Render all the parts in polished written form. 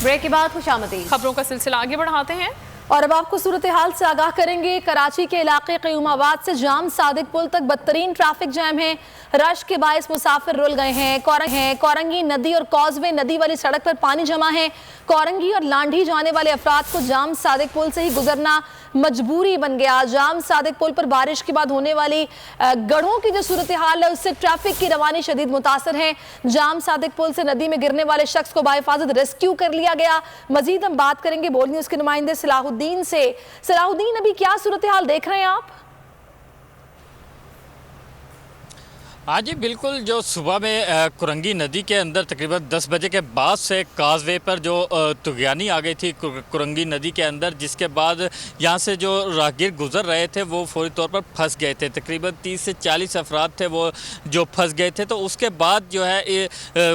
Break के बाद खुशामदीद। खबरों का सिलसिला आगे बढ़ाते हैं और अब आपको सूरत-ए-हाल से आगाह करेंगे। कराची के इलाके क़यूमाबाद से जाम सादिक पुल तक बदतरीन ट्रैफिक जैम है। रश के बायस मुसाफिर रुल गए हैं। कोरंगी नदी और कॉजवे नदी वाली सड़क पर पानी जमा है। कोरंगी और लांढी जाने वाले अफराद को जाम सादिक पुल से ही गुजरना मजबूरी बन गया। जाम सादिक पुल पर बारिश के बाद होने वाली गढ़ों की जो सूरत-ए-हाल है उससे ट्रैफिक की रवानी शदीद मुतासर है। जाम सादिक पुल से नदी में गिरने वाले शख्स को बाहिफाजत रेस्क्यू कर लिया गया। मजीद हम बात करेंगे बोल न्यूज़ के नुमाइंदे सलाहुद्दीन से। सलाहुद्दीन, अभी क्या सूरत-ए-हाल देख रहे हैं आप? हाँ जी बिल्कुल, जो सुबह में कुरंगी नदी के अंदर तकरीबन 10 बजे के बाद से काजवे पर जो तुगयानी आ गई थी कुरंगी नदी के अंदर, जिसके बाद यहाँ से जो राहगीर गुजर रहे थे वो फौरी तौर पर फंस गए थे। तकरीबन 30 से 40 अफराद थे वो जो फंस गए थे। तो उसके बाद जो है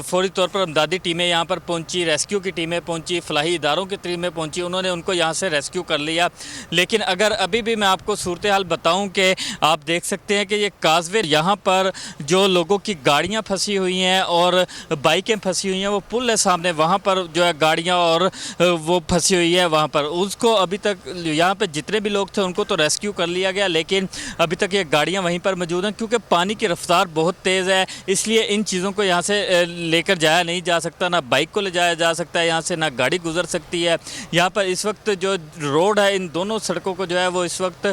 फौरी तौर पर इमदादी टीमें यहाँ पर पहुँची, रेस्क्यू की टीमें पहुँची, फलाही इदारों की टीमें पहुँची, उन्होंने उनको यहाँ से रेस्क्यू कर लिया। लेकिन अगर अभी भी मैं आपको सूरत हाल बताऊँ कि आप देख सकते हैं कि ये काजवे यहाँ पर जो लोगों की गाड़ियां फंसी हुई हैं और बाइकें फंसी हुई हैं, वो पुल है सामने, वहाँ पर जो है गाड़ियां और वो फंसी हुई है वहाँ पर। उसको अभी तक यहाँ पे जितने भी लोग थे उनको तो रेस्क्यू कर लिया गया, लेकिन अभी तक ये गाड़ियां वहीं पर मौजूद हैं क्योंकि पानी की रफ्तार बहुत तेज़ है। इसलिए इन चीज़ों को यहाँ से लेकर जाया नहीं जा सकता, ना बाइक को ले जाया जा सकता है यहाँ से, ना गाड़ी गुजर सकती है। यहाँ पर इस वक्त जो रोड है, इन दोनों सड़कों को जो है वो इस वक्त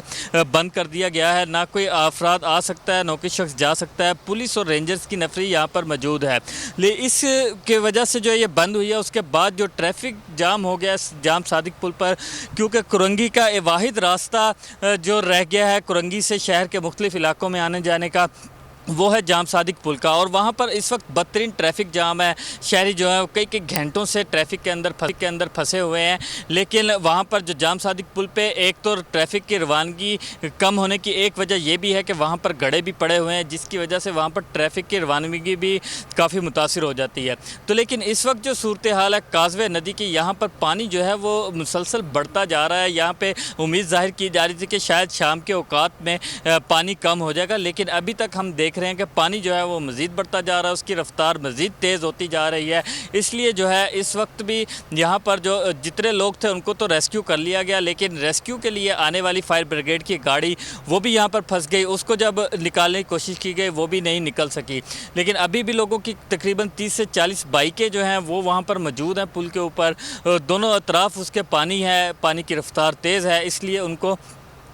बंद कर दिया गया है। ना कोई अफराद आ सकता है, ना कोई शख्स जा सकता है। पुलिस और रेंजर्स की नफरी यहाँ पर मौजूद है। इसके वजह से जो ये बंद हुई है, उसके बाद जो ट्रैफिक जाम हो गया जाम सादिक पुल पर, क्योंकि कुरंगी का वाहिद रास्ता जो रह गया है कुरंगी से शहर के मुख्तलिफ इलाकों में आने जाने का, वो है जाम सादिक पुल का। और वहाँ पर इस वक्त बदतरीन ट्रैफिक जाम है। शहरी जो है कई घंटों से ट्रैफिक के अंदर फंसे हुए हैं। लेकिन वहाँ पर जो जाम सादिक पुल पे एक तो ट्रैफिक की रवानगी कम होने की एक वजह ये भी है कि वहाँ पर गड्ढे भी पड़े हुए हैं, जिसकी वजह से वहाँ पर ट्रैफिक की रवानगी भी काफ़ी मुतासिर हो जाती है। तो लेकिन इस वक्त जो सूरत हाल है काजवे नदी की, यहाँ पर पानी जो है वो मुसलसल बढ़ता जा रहा है। यहाँ पर उम्मीद जाहिर की जा रही थी कि शायद शाम के औकात में पानी कम हो जाएगा, लेकिन अभी तक हम देख रहे हैं कि पानी जो है वो मज़ीद बढ़ता जा रहा है, उसकी रफ्तार मज़ीद तेज़ होती जा रही है। इसलिए जो है इस वक्त भी यहाँ पर जो जितने लोग थे उनको तो रेस्क्यू कर लिया गया, लेकिन रेस्क्यू के लिए आने वाली फायर ब्रिगेड की गाड़ी वो भी यहाँ पर फंस गई। उसको जब निकालने की कोशिश की गई वो भी नहीं निकल सकी। लेकिन अभी भी लोगों की तकरीबन 30 से 40 बाइकें जो हैं वो वहाँ पर मौजूद हैं पुल के ऊपर। दोनों अतराफ उसके पानी है, पानी की रफ्तार तेज़ है, इसलिए उनको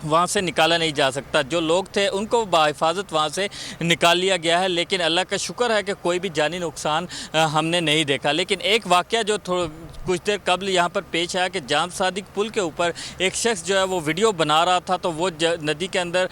वहाँ से निकाला नहीं जा सकता। जो लोग थे उनको बाहिफाजत वहाँ से निकाल लिया गया है, लेकिन अल्लाह का शुक्र है कि कोई भी जानी नुकसान हमने नहीं देखा। लेकिन एक वाक़या जो कुछ देर कबल यहाँ पर पेश आया कि जाम सादिक पुल के ऊपर एक शख्स जो है वो वीडियो बना रहा था, तो वो नदी के अंदर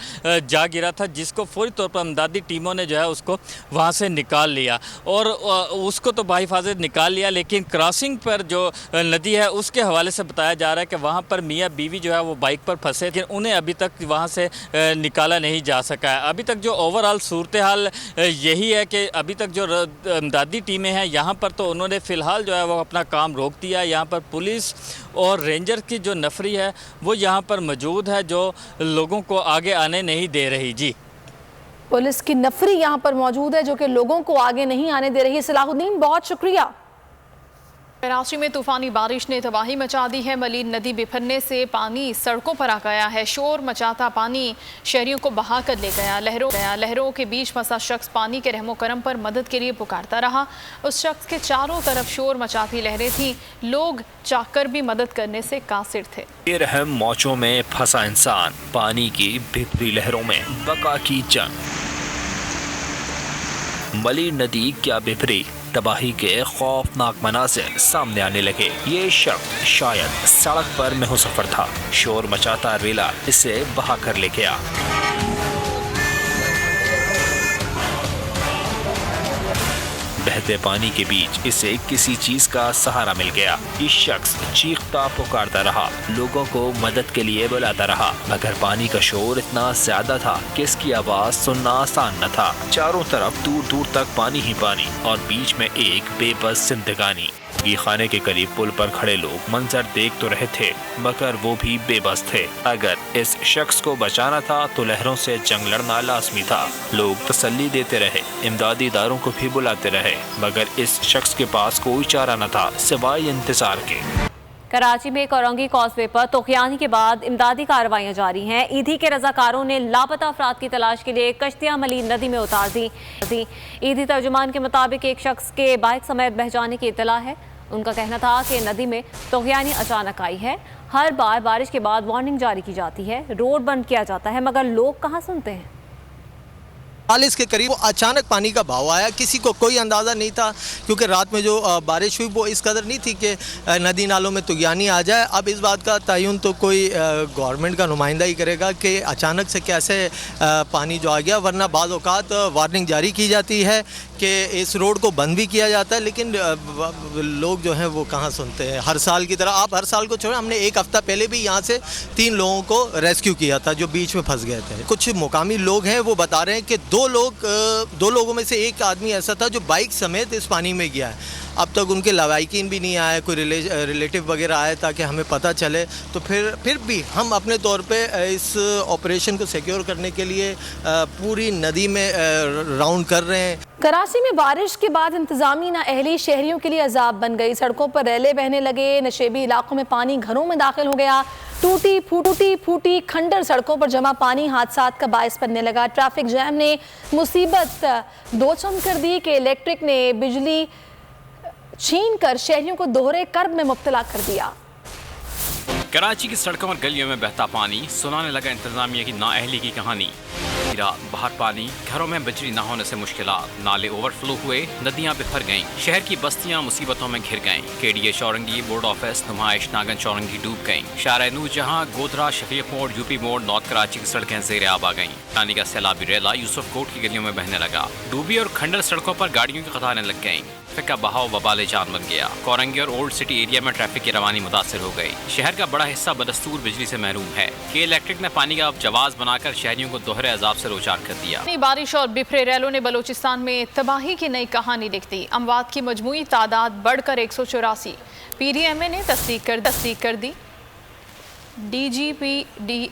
जा गिरा था, जिसको फौरी तौर पर इमदादी टीमों ने जो है उसको वहाँ से निकाल लिया और उसको तो बाहिफाजत निकाल लिया। लेकिन क्रॉसिंग पर जो नदी है उसके हवाले से बताया जा रहा है कि वहाँ पर मियाँ बीवी जो है वो बाइक पर फंसे, लेकिन उन्हें अभी तक वहाँ से निकाला नहीं जा सका है। अभी तक जो ओवरऑल सूरत हाल यही है कि अभी तक जो इमदादी टीमें हैं यहाँ पर, तो उन्होंने फ़िलहाल जो है वो अपना काम रोक दिया। यहाँ पर पुलिस और रेंजर की जो नफरी है वो यहाँ पर मौजूद है, जो लोगों को आगे आने नहीं दे रही। जी, पुलिस की नफरी यहाँ पर मौजूद है जो कि लोगों को आगे नहीं आने दे रही। सलाहुद्दीन, बहुत शुक्रिया। कराची में तूफानी बारिश ने तबाही मचा दी है। मलीन नदी बिफरने से पानी सड़कों पर आ गया है। शोर मचाता पानी शहरियों को बहा कर ले गया। लहरों के बीच फंसा शख्स पानी के रहमो करम पर मदद के लिए पुकारता रहा। उस शख्स के चारों तरफ शोर मचाती लहरें थीं। लोग चाहकर भी मदद करने से कासिर थे। बेरहम मौजों में फंसा इंसान, पानी की भितरी लहरों में बका की जंग। मलीन नदी क्या बिफरी, तबाही के खौफनाक मनाज़िर सामने आने लगे। ये शख्स शायद सड़क पर मुसफ़िर था। शोर मचाता रेला इसे बहा कर ले गया। बहते पानी के बीच इसे किसी चीज का सहारा मिल गया। ये शख्स चीखता पुकारता रहा, लोगों को मदद के लिए बुलाता रहा, मगर पानी का शोर इतना ज्यादा था कि इसकी आवाज सुनना आसान न था। चारों तरफ दूर दूर तक पानी ही पानी और बीच में एक बेबस जिंदगानी। ये खाने के करीब पुल पर खड़े लोग मंजर देख तो रहे थे, मगर वो भी बेबस थे। अगर इस शख्स को बचाना था तो लहरों से जंग लड़ना लाजमी था। लोग तसल्ली देते रहे, इमदादी इदारों को भी बुलाते रहे, मगर इस शख्स के पास कोई चारा न था सिवाय इंतजार के। कराची में कोरंगी कॉजवे पर तोखियानी के बाद इमदादी कार्रवाइयाँ जारी हैं। ईदी के रजाकारों ने लापता अफराद की तलाश के लिए कश्तियाँ मलीन नदी में उतार दी। ईदी तर्जुमान के मुताबिक एक शख्स के बाइक समेत बह जाने की इत्तला है। उनका कहना था कि नदी में तोखियानी अचानक आई है। हर बार बारिश के बाद वार्निंग जारी की जाती है, रोड बंद किया जाता है, मगर लोग कहाँ सुनते हैं। 40 के करीब अचानक पानी का बहाव आया, किसी को कोई अंदाज़ा नहीं था, क्योंकि रात में जो बारिश हुई वो इस कदर नहीं थी कि नदी नालों में तुगयानी आ जाए। अब इस बात का तयन तो कोई गवर्नमेंट का नुमाइंदा ही करेगा कि अचानक से कैसे पानी जो आ गया, वरना बाज़ औक़ात वार्निंग जारी की जाती है कि इस रोड को बंद भी किया जाता है, लेकिन लोग जो हैं वो कहाँ सुनते हैं। हर साल की तरह, आप हर साल को छोड़ें, हमने एक हफ़्ता पहले भी यहाँ से 3 लोगों को रेस्क्यू किया था जो बीच में फंस गए थे। कुछ मुकामी लोग हैं वो बता रहे हैं कि दो लोगों में से एक आदमी ऐसा था जो बाइक समेत इस पानी में गया है। अब तक उनके लवाकिन भी नहीं आए, कोई रिलेटिव वगैरह आए ताकि हमें पता चले। तो फिर भी हम अपने तौर पे इस ऑपरेशन को सिक्योर करने के लिए पूरी नदी में राउंड कर रहे हैं। कराची में बारिश के बाद इंतजामी नाअहली शहरियों के लिए अजाब बन गई। सड़कों पर रेले बहने लगे, नशेबी इलाकों में पानी घरों में दाखिल हो गया। टूटी फूटी खंडर सड़कों पर जमा पानी हादसात का बायस बनने लगा। ट्रैफिक जैम ने मुसीबत दो चम कर दी कि इलेक्ट्रिक ने बिजली छीन कर शहरियों को दोहरे कर्ब में मुब्तला कर दिया। कराची की सड़कों और गलियों में बहता पानी, सुनाने लगा इंतजामिया की नाअहली की कहानी। बाहर पानी, घरों में बिजली न होने से मुश्किलात, नाले ओवरफ्लो हुए, नदियां बिखर गईं, शहर की बस्तियां मुसीबतों में घिर गईं। केडीए चौरंगी, बोर्ड ऑफिस, नुमाइश, नागन चौरंगी डूब गईं। शारा नूरजहां, गोधरा, शफीक मोड़, यूपी मोड़, नॉर्थ कराची की सड़कें ज़ेर आब आ गईं। पानी का सैलाबी रेला यूसुफ कोट की गलियों में बहने लगा। डूबी और खंडर सड़कों पर गाड़ियों की कतारें लग गईं। ट्रैफिक का बहाव वबाले जान बन गया। कोरंगी और ओल्ड सिटी एरिया में ट्रैफिक की रवानी मुतासिर हो गई। शहर का बड़ा हिस्सा बदस्तूर बिजली से महरूम है। के इलेक्ट्रिक ने पानी का जवाज बनाकर शहरियों को दोहरे अजाब से लोचार कर दिया। बारिश और बिखरे रेलों ने बलूचिस्तान में तबाही की नई कहानी लिख दी। अमवात की मजमूई तादाद बढ़कर 184। पीडीएमए ने तस्दीक कर दी। डीजीपी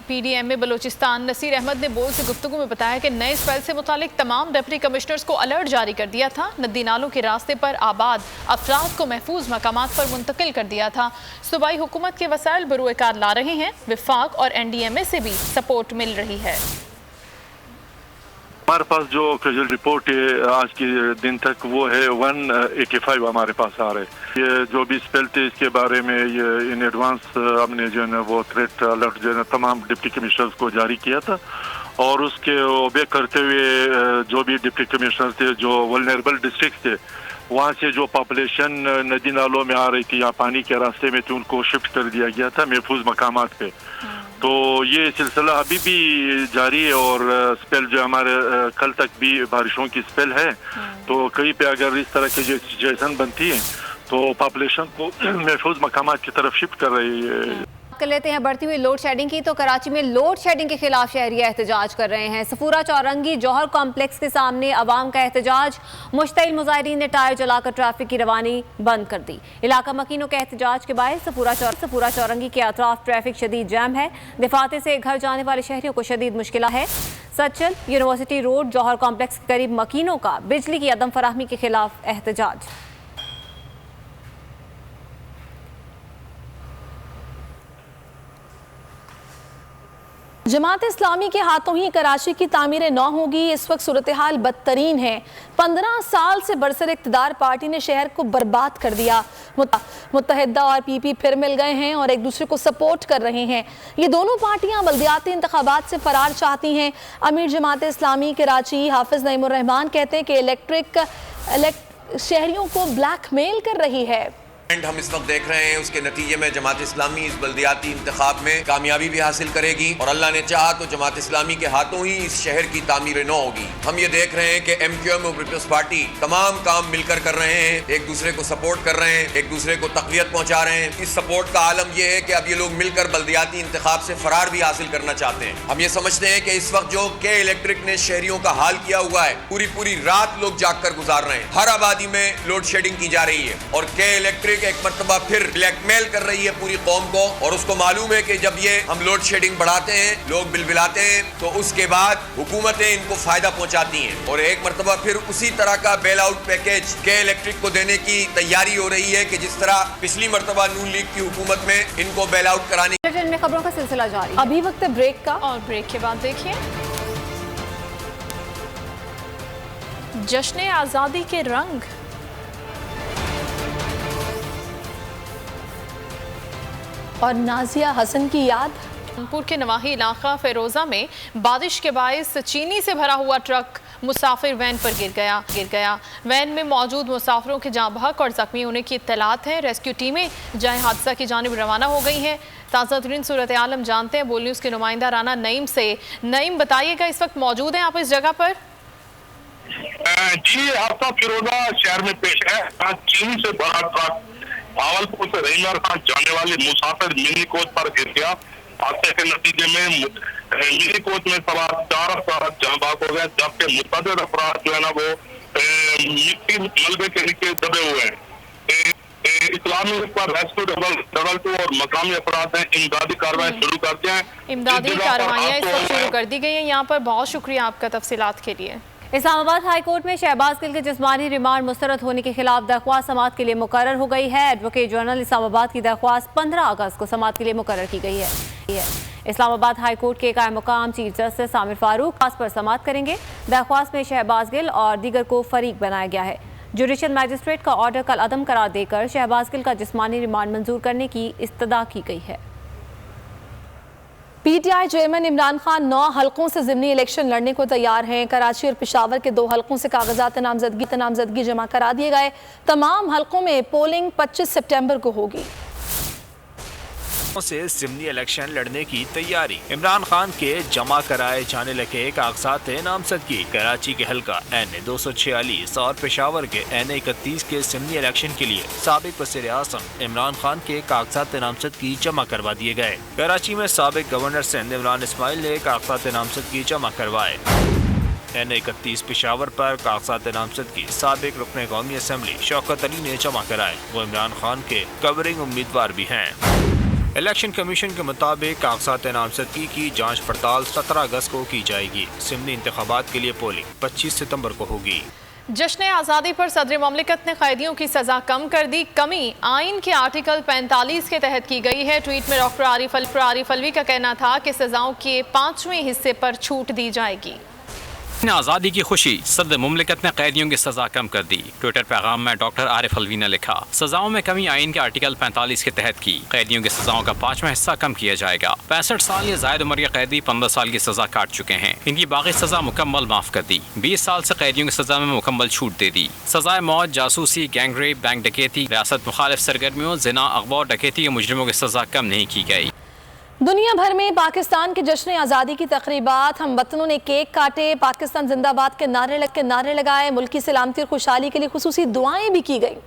पीडीएमए बलूचिस्तान नसीर अहमद ने बोल से गुफ्तगू में बताया कि नए स्पेल से मुतालिक तमाम डिप्टी कमिश्नर्स को अलर्ट जारी कर दिया था। नदी नालों के रास्ते पर आबाद अफराद को महफूज मकामात पर मुंतकिल कर दिया था। सूबाई हुकूमत के वसाइल बरूए कार ला रहे हैं। वफाक और एनडीएमए से भी सपोर्ट मिल रही है। हमारे पास जो कैजुअल रिपोर्ट है आज के दिन तक वो है 185 हमारे पास आ रहे। ये जो भी स्पेल थे इसके बारे में ये इन एडवांस हमने जो है ना वो थ्रेट अलर्ट जो है ना तमाम डिप्टी कमिश्नर्स को जारी किया था, और उसके ओबे करते हुए जो भी डिप्टी कमिश्नर थे जो वल्नरेबल डिस्ट्रिक्ट थे वहाँ से जो पॉपुलेशन नदी नालों में आ रही थी या पानी के रास्ते में थी उनको शिफ्ट कर दिया गया था महफूज मकामात पे। तो ये सिलसिला अभी भी जारी है और स्पेल जो हमारे कल तक भी बारिशों की स्पेल है। तो कहीं पे अगर इस तरह की जो सिचुएशन बनती है तो पॉपुलेशन को महफूज मकामात की तरफ शिफ्ट कर रही है। कर लेते हैं बढ़ती हुई लोड शेडिंग की। तो कराची में लोड शेडिंग के खिलाफ शहरिया एहतजाज कर रहे हैं। सफूरा चौरंगी जौहर कॉम्प्लेक्स के सामने अवाम का एहतजाज। मुश्तइल मुजाहिरीन ने टायर जलाकर ट्रैफिक की रवानी बंद कर दी। इलाका मकीनों के एहतजाज के बायस सफूरा चौरंगी के अतराफ ट्रैफिक शदीद जैम है। दिफाते से घर जाने वाले शहरियों को शदीद मुश्किल है। सचल यूनिवर्सिटी रोड जौहर कॉम्प्लेक्स के करीब मकीनों का बिजली की अदम फराहमी के खिलाफ एहतजाज। जमात इस्लामी के हाथों ही कराची की तामीर नौ होगी। इस वक्त सूरत हाल बदतरीन है। 15 साल से बरसर इक़्तिदार पार्टी ने शहर को बर्बाद कर दिया। मुत्तहिदा और पीपी फिर मिल गए हैं और एक दूसरे को सपोर्ट कर रहे हैं। ये दोनों पार्टियां बल्दियाती इंतखाबात से फरार चाहती हैं। अमीर जमात इस्लामी कराची हाफिज नईमुर रहमान कहते हैं कि इलेक्ट्रिक शहरियों को ब्लैकमेल कर रही है। हम इस वक्त देख रहे हैं उसके नतीजे में जमात इस्लामी इस बल्दियाती इंतखाब में कामयाबी भी हासिल करेगी और अल्लाह ने चाहा तो जमात इस्लामी के हाथों ही इस शहर की तामीर नौ होगी। हम ये देख रहे हैं कि MQM और पीपल्स पार्टी तमाम काम मिलकर कर रहे हैं, एक दूसरे को सपोर्ट कर रहे हैं, एक दूसरे को तक़वियत पहुंचा रहे हैं। इस सपोर्ट का आलम यह है कि अब ये लोग मिलकर बल्दियाती इंतखाब से फरार भी हासिल करना चाहते हैं। हम ये समझते हैं कि इस वक्त जो के इलेक्ट्रिक ने शहरियों का हाल किया हुआ है, पूरी रात लोग जाग कर गुजार रहे हैं। हर आबादी में लोड शेडिंग की जा रही है और के इलेक्ट्रिक है कि एक मरतबा फिर ब्लैकमेल कर रही है पूरी कौम को, और उसको मालूम है कि जब ये हम लोड शेडिंग बढ़ाते हैं, लोग बिलबिलाते हैं, तो उसके बाद हुकूमतें इनको फायदा पहुंचाती हैं, और एक मरतबा फिर उसी तरह का बेल आउट पैकेज के इलेक्ट्रिक को देने की तैयारी हो रही है कि जिस तरह पिछली मरतबा नून लीग की हुकूमत में इनको बेल आउट कराने। में खबरों का सिलसिला जारी। अभी वक्त है ब्रेक का, और ब्रेक के बाद देखिए जश्न आज़ादी के रंग। और नाजिया हसन की याद। कानपुर के नवाही इलाका फेरोजा में बारिश के बायस चीनी से भरा हुआ ट्रक मुसाफिर वैन पर गिर गया। वैन में मौजूद मुसाफिरों के जाँ बहक और जख्मी होने की इत्तलात है। रेस्क्यू टीमें जगह हादसा की जानिब रवाना हो गई हैं। ताज़ा तरीन सूरत आलम जानते हैं बोल न्यूज़ के नुमाइंदा राना नईम से। नईम, बताइएगा, इस वक्त मौजूद हैं आप इस जगह पर? जी, हादसा फिरोजा शहर में पेश है। चीनी से भरा ट्रक भावलपुर से रहीमर खान जाने वाले मुसाफिर मिनी कोच पर गिर गया। हादसे के नतीजे में मिनी कोच में सवार 4 अफराद जाँ बहक हो गए, जबकि मुतअद्दिद अफराद जो है ना वो मिट्टी मलबे के नीचे दबे हुए हैं। इस्लामी पर रेस्क्यू डबल 2 और मकामी अफराद ने इमदादी कार्रवाई शुरू कर दिया है। इमदादी कार्रवाइयाँ इस वक्त शुरू कर दी गई हैं यहाँ पर। बहुत शुक्रिया आपका तफसीलात के लिए। इस्लामाबाद हाई कोर्ट में शहबाज गिल के जिस्मानी रिमांड मुस्तरद होने के खिलाफ दरख्वास्त समाअत के लिए मुकर्रर हो गई है। एडवोकेट जनरल इस्लामाबाद की दरख्वास्त 15 अगस्त को समाअत के लिए मुकर्रर की गई है। इस्लामाबाद हाई कोर्ट के कायम मुकाम चीफ जस्टिस आमिर फारूक खास पर समाअत करेंगे। दरख्वास्त में शहबाज गिल और दीगर को फरीक बनाया गया है। जुडिशल मैजिस्ट्रेट का ऑर्डर कल अदम करार देकर शहबाज गिल का जिस्मानी रिमांड मंजूर करने की इस्तदा की गई है। पीटीआई चेयरमैन इमरान खान 9 हलकों से ज़िमनी इलेक्शन लड़ने को तैयार हैं। कराची और पेशावर के 2 हलकों से कागजात नामजदगी जमा करा दिए गए। तमाम हलकों में पोलिंग 25 सितंबर को होगी। से ज़िमनी इलेक्शन लड़ने की तैयारी। इमरान खान के जमा कराए जाने लगे कागजात नामजदगी। कराची के हल्का NA 246 और पेशावर के NA 31 के ज़िमनी इलेक्शन के लिए साबिक वज़ीर आज़म इमरान खान के कागजात नामजदगी जमा करवा दिए गए। कराची में साबिक गवर्नर सिंध इमरान इस्माइल ने कागजात नामजदगी जमा करवाए। NA 31 पेशावर पर कागजात नामजदगी साबिक रुकने कौमी असम्बली शौकत अली ने जमा कराए। वो इमरान खान के कवरिंग उम्मीदवार भी हैं। इलेक्शन कमीशन के मुताबिक कागजात नामजदगी की जांच पड़ताल 17 अगस्त को की जाएगी। ज़िमनी इंतखाबात के लिए पोलिंग 25 सितंबर को होगी। जश्न आज़ादी पर सदर ममलिकत ने कैदियों की सज़ा कम कर दी। कमी आइन के आर्टिकल 45 के तहत की गई है। ट्वीट में डॉक्टर आरिफ अलवी का कहना था कि सज़ाओं के 5वें हिस्से पर छूट दी जाएगी। आज़ादी की खुशी सदर मुमलिकत ने कैदियों की सजा कम कर दी। ट्विटर पैगाम में डॉक्टर आरिफ अलवी ने लिखा, सजाओं में कमी आइन के आर्टिकल 45 के तहत की। कैदियों की सजाओं का 5वां हिस्सा कम किया जाएगा। 65 साल या जायद उम्र के कैदी 15 साल की सजा काट चुके हैं। इनकी बाकी सजा मुकम्मल माफ कर दी। 20 साल से कैदियों की सजा में मुकम्मल छूट दे दी। सजाए मौत, जासूसी, गैंगरेप, बैंक डकैती, रियासत मुखालिफ सरगर्मियों, जिना, अगवा और डकैती के मुजरिमों की सजा कम नहीं की गई। दुनिया भर में पाकिस्तान के जश्न आज़ादी की तकरीबात। हम वतनों ने केक काटे, पाकिस्तान जिंदाबाद के नारे लगाए। मुल्क की सलामती और खुशहाली के लिए खुसूसी दुआएं भी की गई।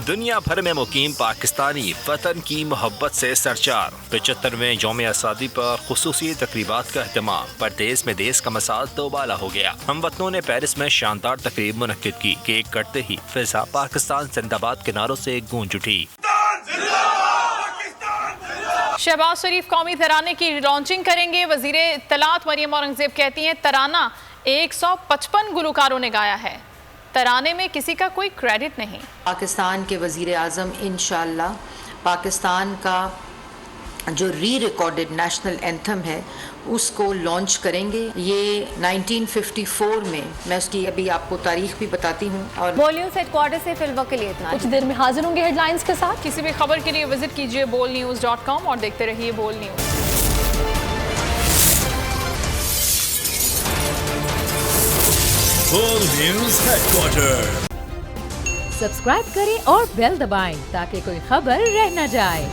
दुनिया भर में मुकीम पाकिस्तानी वतन की मोहब्बत से सरचार 75वें यौम आज़ादी पर खुसूसी तकरीबात का एहतमाम। परदेश में देश का मसाज दोबाला हो गया। हम वतनों ने पेरिस में शानदार तकरीब मुनक्किद की। केक कटते ही फिजा पाकिस्तान जिंदाबाद के नारों से गूंज उठी। शहबाज शरीफ कौमी तराने की लॉन्चिंग करेंगे। वजीर इत्तलात मरियम औरंगजेब कहती हैं तराना 155 गुलकारों ने गाया है। तराने में किसी का कोई क्रेडिट नहीं। पाकिस्तान के वज़ीर आज़म इंशाअल्लाह पाकिस्तान का जो री-रिकॉर्डेड नेशनल एंथम है उसको लॉन्च करेंगे। ये 1954 में, मैं उसकी अभी आपको तारीख भी बताती हूँ। और बोल न्यूज़ हेडक्वार्टर से फिल्मों के लिए इतना। कुछ देर में हाजिर होंगे हेडलाइंस के साथ। किसी भी खबर के लिए विजिट कीजिए bolnews.com और देखते रहिए बोल न्यूज़। बोल न्यूज़ हेडक्वार्टर सब्सक्राइब करें और बेल दबाएं ताकि कोई खबर रह न जाए।